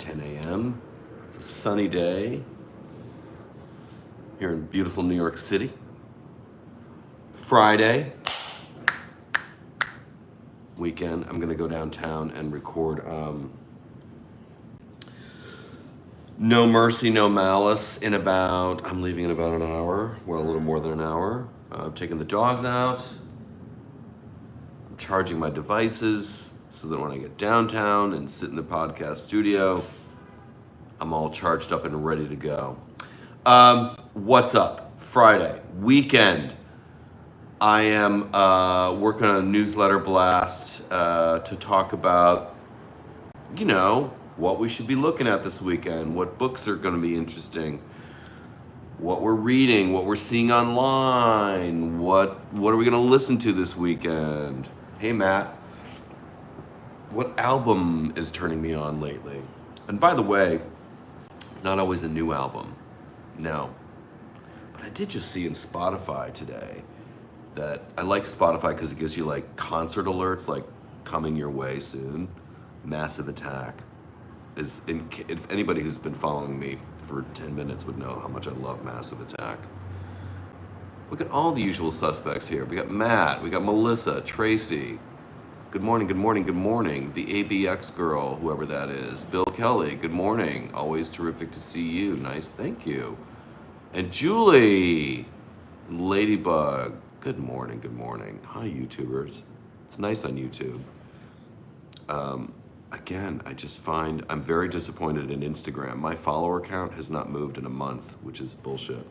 10 a.m. It's a sunny day here in beautiful New York City. Friday weekend, I'm gonna go downtown and record No Mercy, No Malice I'm leaving in about an hour, well, a little more than an hour. I'm taking the dogs out, I'm charging my devices so that when I get downtown and sit in the podcast studio, I'm all charged up and ready to go. What's up? Friday, weekend. I am working on a newsletter blast to talk about, what we should be looking at this weekend, what books are going to be interesting, what we're reading, what we're seeing online, what are we going to listen to this weekend. Hey, Matt, what album is turning me on lately? And by the way, it's not always a new album, no. But I did just see in Spotify today that I like Spotify because it gives you like concert alerts, like coming your way soon. Massive Attack if anybody who's been following me for 10 minutes would know how much I love Massive Attack. Look at all the usual suspects here. We got Matt, we got Melissa, Tracy. Good morning, good morning, good morning. The ABX girl, whoever that is. Bill Kelly, good morning. Always terrific to see you. Nice, thank you. And Julie, Ladybug, good morning, good morning. Hi, YouTubers. It's nice on YouTube. Again, I just find I'm very disappointed in Instagram. My follower count has not moved in a month, which is bullshit.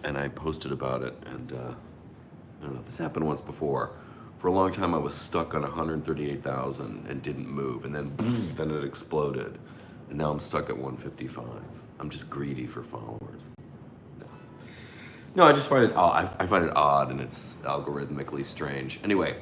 And I posted about it, and I don't know, this happened once before. For a long time, I was stuck on 138,000 and didn't move, and then boom, then it exploded. And now I'm stuck at 155. I'm just greedy for followers. No, I just find it odd. I find it odd, and it's algorithmically strange. Anyway,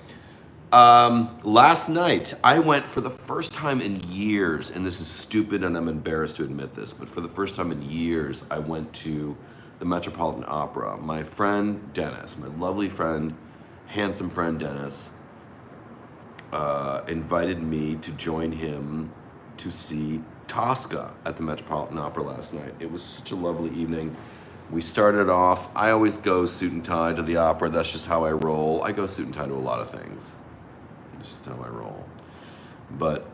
last night I went for the first time in years, and this is stupid, and I'm embarrassed to admit this, but for the first time in years, I went to the Metropolitan Opera. My friend Dennis, my lovely friend, handsome friend Dennis, invited me to join him to see Tosca at the Metropolitan Opera last night. It was such a lovely evening. We started off, I always go suit and tie to the opera. That's just how I roll. I go suit and tie to a lot of things. It's just how I roll. But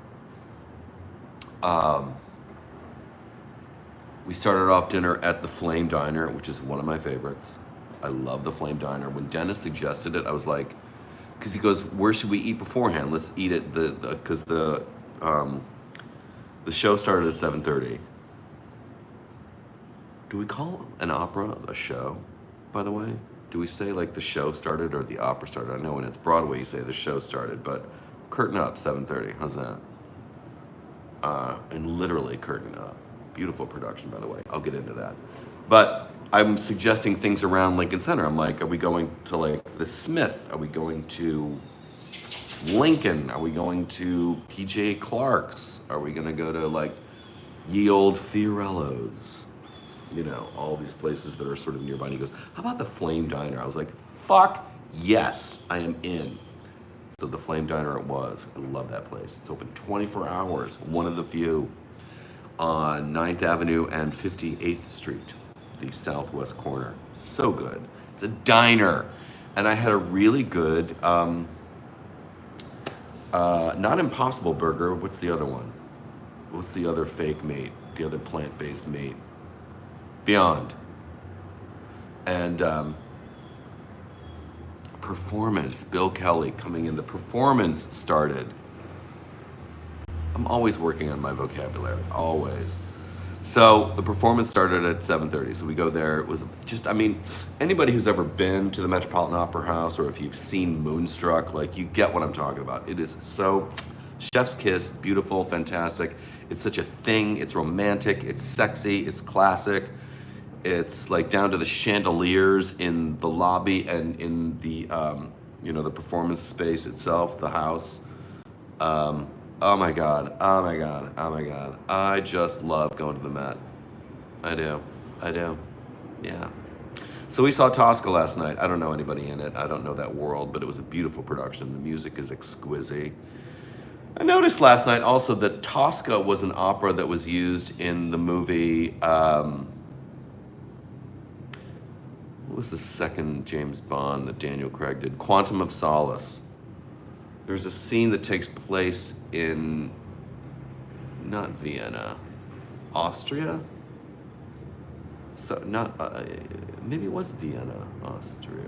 we started off dinner at the Flame Diner, which is one of my favorites. I love the Flame Diner. When Dennis suggested it, I was like, because he goes, where should we eat beforehand? Let's eat at because the show started at 7:30. Do we call an opera a show, by the way? Do we say like the show started or the opera started? I know when it's Broadway you say the show started, but curtain up, 7:30, how's that? And literally curtain up. Beautiful production, by the way, I'll get into that. But I'm suggesting things around Lincoln Center. I'm like, are we going to like the Smith? Are we going to Lincoln? Are we going to PJ Clark's? Are we gonna go to like Ye Old Fiorello's? All these places that are sort of nearby. And he goes, how about the Flame Diner? I was like, fuck yes, I am in. So the Flame Diner it was. I love that place. It's open 24 hours, one of the few, on 9th Avenue and 58th Street, the southwest corner. So good. It's a diner. And I had a really good, not Impossible Burger, what's the other one? What's the other fake meat? The other plant-based meat? Beyond. And performance, Bill Kelly coming in, the performance started. I'm always working on my vocabulary, always. So the performance started at 7:30, so we go there. It was just, anybody who's ever been to the Metropolitan Opera House, or if you've seen Moonstruck, like you get what I'm talking about. It is so chef's kiss, beautiful, fantastic. It's such a thing, it's romantic, it's sexy, it's classic. It's like down to the chandeliers in the lobby and in the, the performance space itself, the house. Oh my God. I just love going to the Met. I do. Yeah. So we saw Tosca last night. I don't know anybody in it. I don't know that world, but it was a beautiful production. The music is exquisite. I noticed last night also that Tosca was an opera that was used in the movie. What was the second James Bond that Daniel Craig did? Quantum of Solace. There's a scene that takes place in not Vienna, Austria. So not maybe it was Vienna, Austria.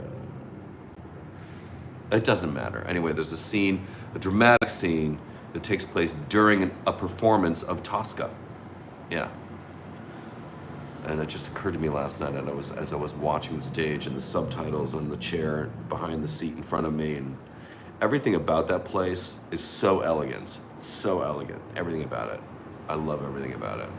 It doesn't matter. Anyway, there's a scene, a dramatic scene that takes place during a performance of Tosca. Yeah. And it just occurred to me last night, and as I was watching the stage and the subtitles on the chair behind the seat in front of me, and everything about that place is so elegant. So elegant. Everything about it. I love everything about it.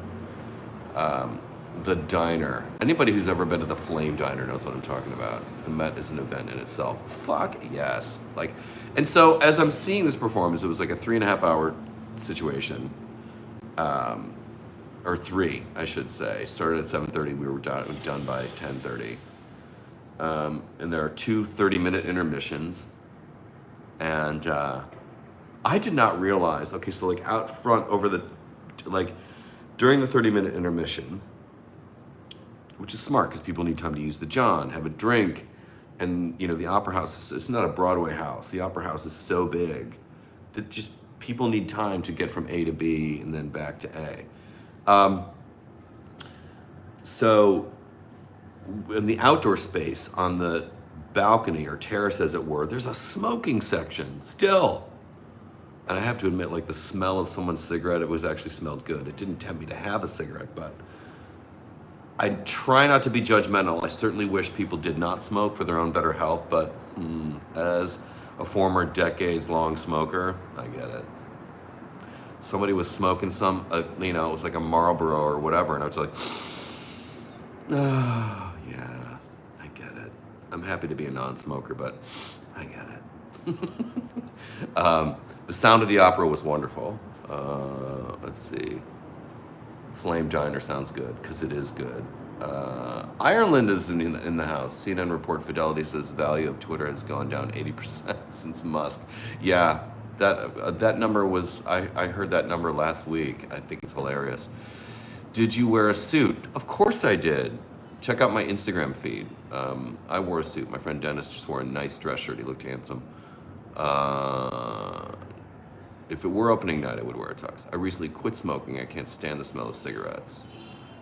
The diner. Anybody who's ever been to the Flame Diner knows what I'm talking about. The Met is an event in itself. Fuck yes. Like, and so as I'm seeing this performance, it was like a 3.5 hour situation. Or 3, I should say. Started at 7:30. We were done by 10:30. And there are 2 30-minute intermissions. And I did not realize, okay, so like out front during the 30-minute intermission, which is smart because people need time to use the John, have a drink, and the Opera House it's not a Broadway house. The Opera House is so big that just people need time to get from A to B and then back to A. So in the outdoor space on the balcony or terrace, as it were, there's a smoking section still. And I have to admit, like the smell of someone's cigarette, it was actually smelled good. It didn't tempt me to have a cigarette, but I try not to be judgmental. I certainly wish people did not smoke for their own better health, but as a former decades-long smoker, I get it. Somebody was smoking it was like a Marlboro or whatever, and I was like, oh, yeah, I get it. I'm happy to be a non-smoker, but I get it. The sound of the opera was wonderful. Let's see. Flame Diner sounds good, because it is good. Ireland is in the house. CNN report Fidelity says the value of Twitter has gone down 80% since Musk. Yeah, that number was, I heard that number last week. I think it's hilarious. Did you wear a suit? Of course I did. Check out my Instagram feed. I wore a suit. My friend Dennis just wore a nice dress shirt. He looked handsome. If it were opening night, I would wear a tux. I recently quit smoking. I can't stand the smell of cigarettes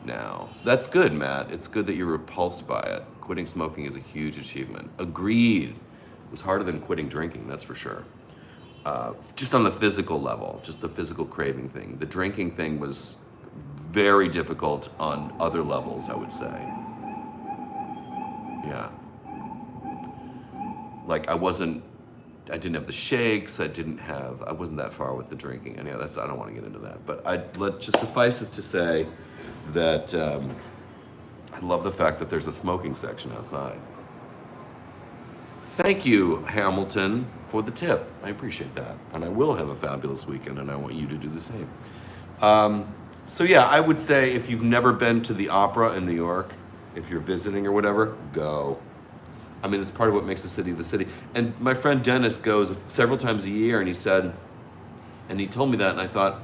now. That's good, Matt. It's good that you're repulsed by it. Quitting smoking is a huge achievement. Agreed. It was harder than quitting drinking, that's for sure. Just on the physical level, just the physical craving thing. The drinking thing was very difficult on other levels, I would say. Yeah. Like I didn't have the shakes. I wasn't that far with the drinking. Anyhow, I don't want to get into that. But just suffice it to say that I love the fact that there's a smoking section outside. Thank you, Hamilton, for the tip. I appreciate that. And I will have a fabulous weekend, and I want you to do the same. So yeah, I would say if you've never been to the opera in New York, if you're visiting or whatever, go. I mean, it's part of what makes the city the city. And my friend Dennis goes several times a year, and he told me that, and I thought,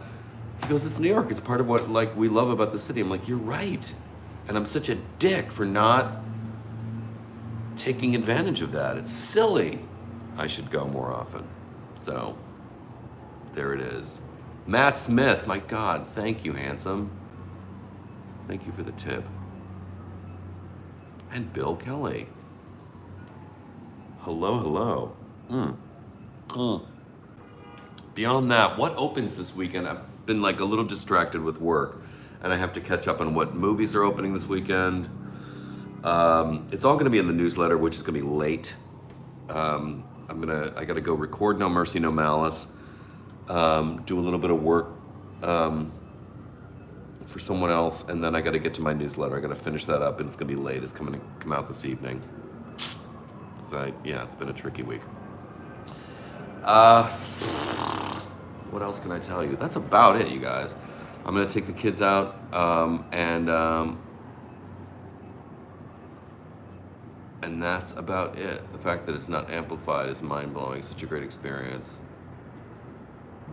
he goes, it's New York. It's part of what we love about the city. I'm like, you're right. And I'm such a dick for not taking advantage of that. It's silly. I should go more often. So, there it is. Matt Smith, my God, thank you, handsome. Thank you for the tip. And Bill Kelly. Hello. Beyond that, what opens this weekend? I've been a little distracted with work, and I have to catch up on what movies are opening this weekend. It's all gonna be in the newsletter, which is gonna be late. I gotta go record No Mercy, No Malice, do a little bit of work for someone else, and then I gotta get to my newsletter. I gotta finish that up, and it's gonna be late. It's coming to come out this evening. So it's been a tricky week. What else can I tell you? That's about it, you guys. I'm gonna take the kids out, and that's about it. The fact that it's not amplified is mind-blowing. Such a great experience.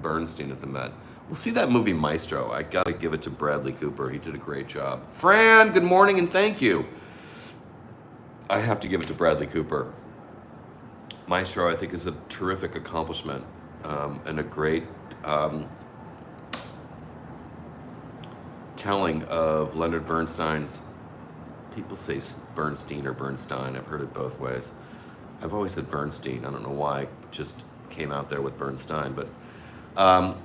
Bernstein at the Met. We'll see that movie Maestro. I gotta give it to Bradley Cooper. He did a great job. Fran, good morning and thank you. I have to give it to Bradley Cooper. Maestro, I think, is a terrific accomplishment and a great telling of Leonard Bernstein's. People say Bernstein or Bernstein. I've heard it both ways. I've always said Bernstein. I don't know why. Just came out there with Bernstein. But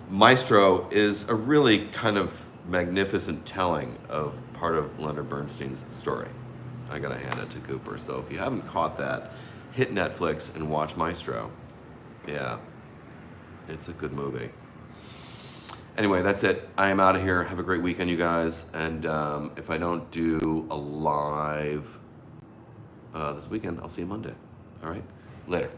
Maestro is a really kind of magnificent telling of part of Leonard Bernstein's story. I gotta hand it to Cooper. So if you haven't caught that, hit Netflix and watch Maestro. Yeah, it's a good movie. Anyway, that's it. I am out of here. Have a great weekend, you guys. And if I don't do a live this weekend, I'll see you Monday. All right? Later.